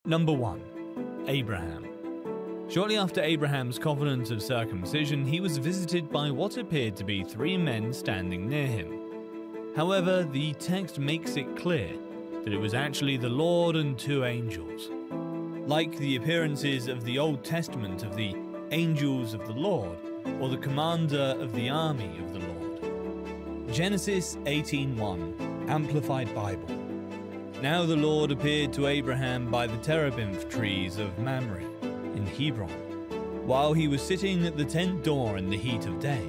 Number 1. Abraham. Shortly after Abraham's covenant of circumcision, he was visited by what appeared to be 3 men standing near him. However, the text makes it clear that it was actually the Lord and 2 angels. Like the appearances of the Old Testament of the angels of the Lord, or the commander of the army of the Lord. Genesis 18:1, Amplified Bible. Now the Lord appeared to Abraham by the terebinth trees of Mamre in Hebron, while he was sitting at the tent door in the heat of day.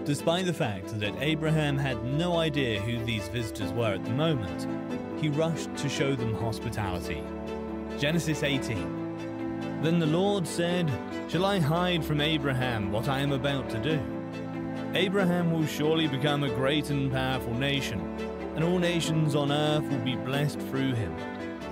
Despite the fact that Abraham had no idea who these visitors were at the moment, he rushed to show them hospitality. Genesis 18. Then the Lord said, "Shall I hide from Abraham what I am about to do? Abraham will surely become a great and powerful nation, and all nations on earth will be blessed through him.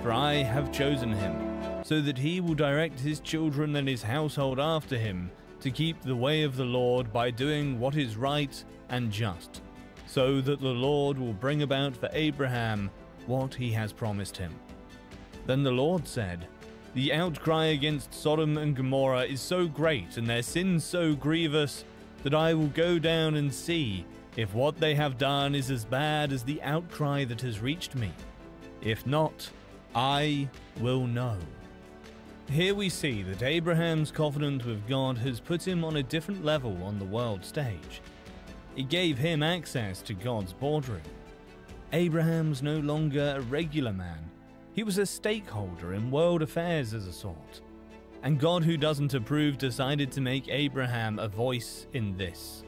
For I have chosen him, so that he will direct his children and his household after him, to keep the way of the Lord by doing what is right and just, so that the Lord will bring about for Abraham what he has promised him." Then the Lord said, "The outcry against Sodom and Gomorrah is so great and their sins so grievous that I will go down and see if what they have done is as bad as the outcry that has reached me. If not, I will know." Here we see that Abraham's covenant with God has put him on a different level on the world stage. It gave him access to God's boardroom. Abraham's no longer a regular man. He was a stakeholder in world affairs as a sort. And God, who doesn't approve, decided to make Abraham a voice in this.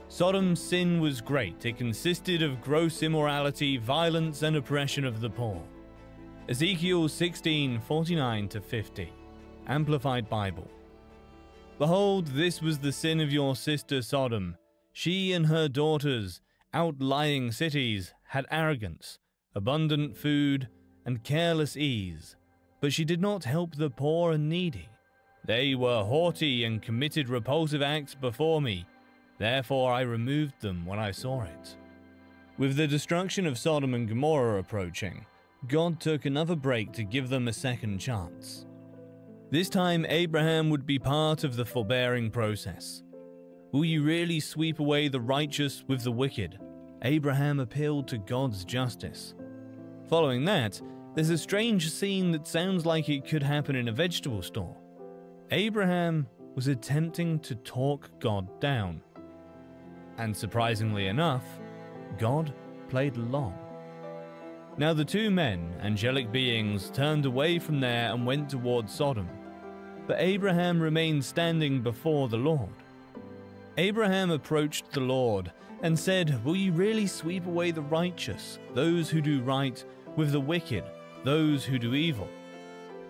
Sodom's sin was great. It consisted of gross immorality, violence, and oppression of the poor. Ezekiel 16:49-50, Amplified Bible. "Behold, this was the sin of your sister Sodom. She and her daughters, outlying cities, had arrogance, abundant food, and careless ease, but she did not help the poor and needy. They were haughty and committed repulsive acts before me. Therefore I removed them when I saw it." With the destruction of Sodom and Gomorrah approaching, God took another break to give them a second chance. This time Abraham would be part of the forbearing process. Will you really sweep away the righteous with the wicked? Abraham appealed to God's justice. Following that, there's a strange scene that sounds like it could happen in a vegetable store. Abraham was attempting to talk God down. And surprisingly enough, God played along. Now the 2 men, angelic beings, turned away from there and went towards Sodom. But Abraham remained standing before the Lord. Abraham approached the Lord and said, "Will you really sweep away the righteous, those who do right, with the wicked, those who do evil?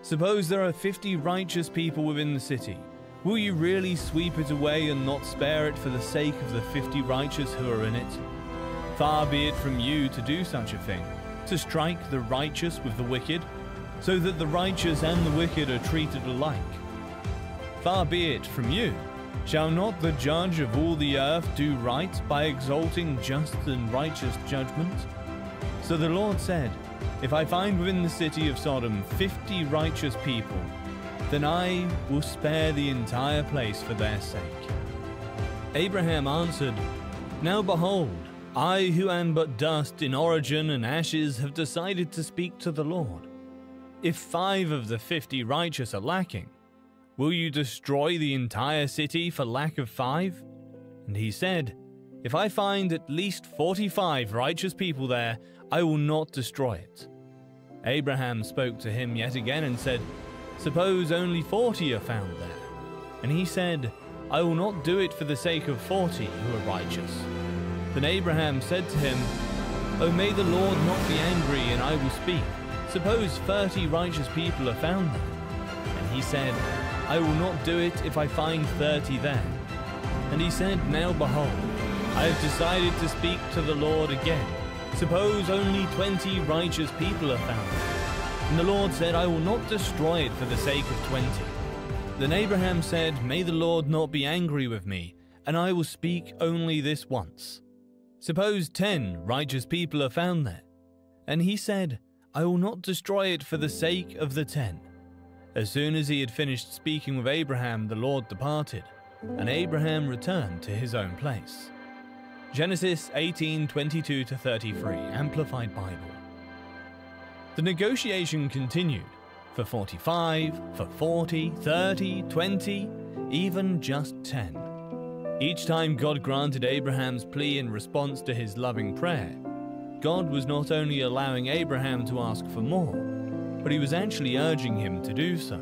Suppose there are 50 righteous people within the city. Will you really sweep it away and not spare it for the sake of the 50 righteous who are in it? Far be it from you to do such a thing, to strike the righteous with the wicked, so that the righteous and the wicked are treated alike. Far be it from you. Shall not the judge of all the earth do right by exalting just and righteous judgment?" So the Lord said, "If I find within the city of Sodom 50 righteous people, then I will spare the entire place for their sake." Abraham answered, "Now behold, I who am but dust in origin and ashes have decided to speak to the Lord. If 5 of the 50 righteous are lacking, will you destroy the entire city for lack of 5? And he said, "If I find at least 45 righteous people there, I will not destroy it." Abraham spoke to him yet again and said, "Suppose only 40 are found there." And he said, "I will not do it for the sake of 40 who are righteous." Then Abraham said to him, "Oh, may the Lord not be angry, and I will speak. Suppose 30 righteous people are found there." And he said, "I will not do it if I find 30 there." And he said, "Now behold, I have decided to speak to the Lord again. Suppose only 20 righteous people are found there." And the Lord said, "I will not destroy it for the sake of 20." Then Abraham said, "May the Lord not be angry with me, and I will speak only this once. Suppose 10 righteous people are found there." And he said, I will not destroy it for the sake of the 10. As soon as he had finished speaking with Abraham, the Lord departed, and Abraham returned to his own place. Genesis 18:22-33, Amplified Bible. The negotiation continued for 45, for 40, 30, 20, even just 10. Each time God granted Abraham's plea in response to his loving prayer, God was not only allowing Abraham to ask for more, but he was actually urging him to do so.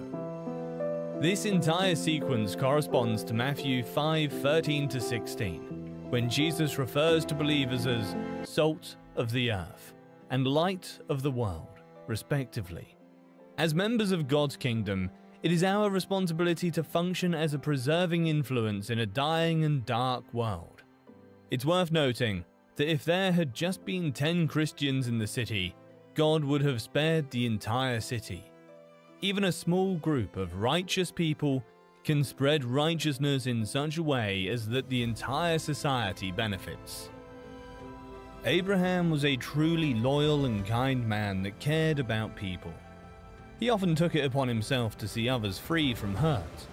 This entire sequence corresponds to Matthew 5:13-16, when Jesus refers to believers as salt of the earth and light of the world, respectively. As members of God's kingdom, it is our responsibility to function as a preserving influence in a dying and dark world. It's worth noting that if there had just been 10 Christians in the city, God would have spared the entire city. Even a small group of righteous people can spread righteousness in such a way as that the entire society benefits. Abraham was a truly loyal and kind man that cared about people. He often took it upon himself to see others free from hurt,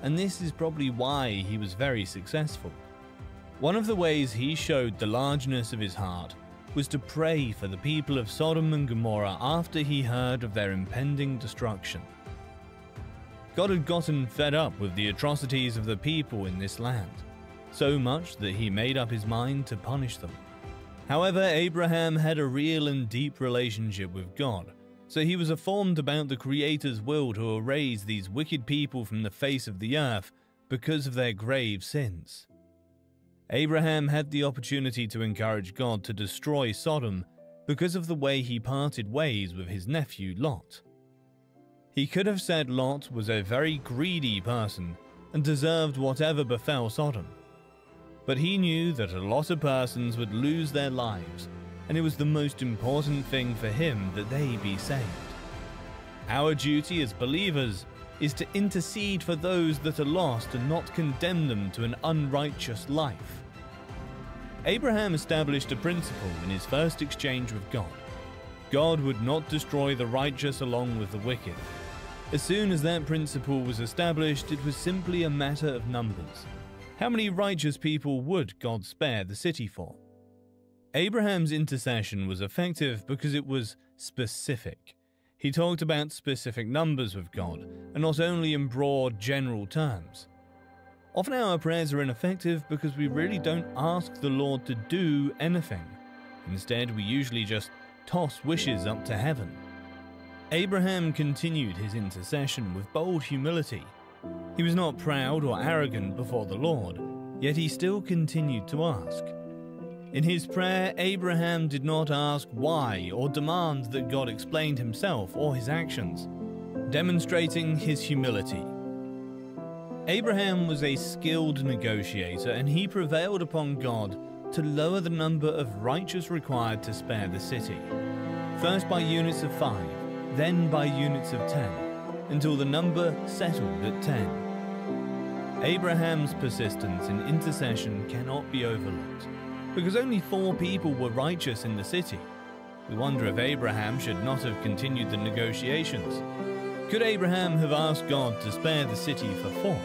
and this is probably why he was very successful. One of the ways he showed the largeness of his heart was to pray for the people of Sodom and Gomorrah after he heard of their impending destruction. God had gotten fed up with the atrocities of the people in this land, so much that he made up his mind to punish them. However, Abraham had a real and deep relationship with God, so he was informed about the Creator's will to erase these wicked people from the face of the earth because of their grave sins. Abraham had the opportunity to encourage God to destroy Sodom because of the way he parted ways with his nephew Lot. He could have said Lot was a very greedy person and deserved whatever befell Sodom. But he knew that a lot of persons would lose their lives, and it was the most important thing for him that they be saved. Our duty as believers is to intercede for those that are lost and not condemn them to an unrighteous life. Abraham established a principle in his first exchange with God. God would not destroy the righteous along with the wicked. As soon as that principle was established, it was simply a matter of numbers. How many righteous people would God spare the city for? Abraham's intercession was effective because it was specific. He talked about specific numbers with God, and not only in broad, general terms. Often our prayers are ineffective because we really don't ask the Lord to do anything. Instead, we usually just toss wishes up to heaven. Abraham continued his intercession with bold humility. He was not proud or arrogant before the Lord, yet he still continued to ask. In his prayer, Abraham did not ask why or demand that God explained himself or his actions, demonstrating his humility. Abraham was a skilled negotiator, and he prevailed upon God to lower the number of righteous required to spare the city, first by units of 5, then by units of 10, until the number settled at 10. Abraham's persistence in intercession cannot be overlooked, because only 4 people were righteous in the city. We wonder if Abraham should not have continued the negotiations. Could Abraham have asked God to spare the city for 4?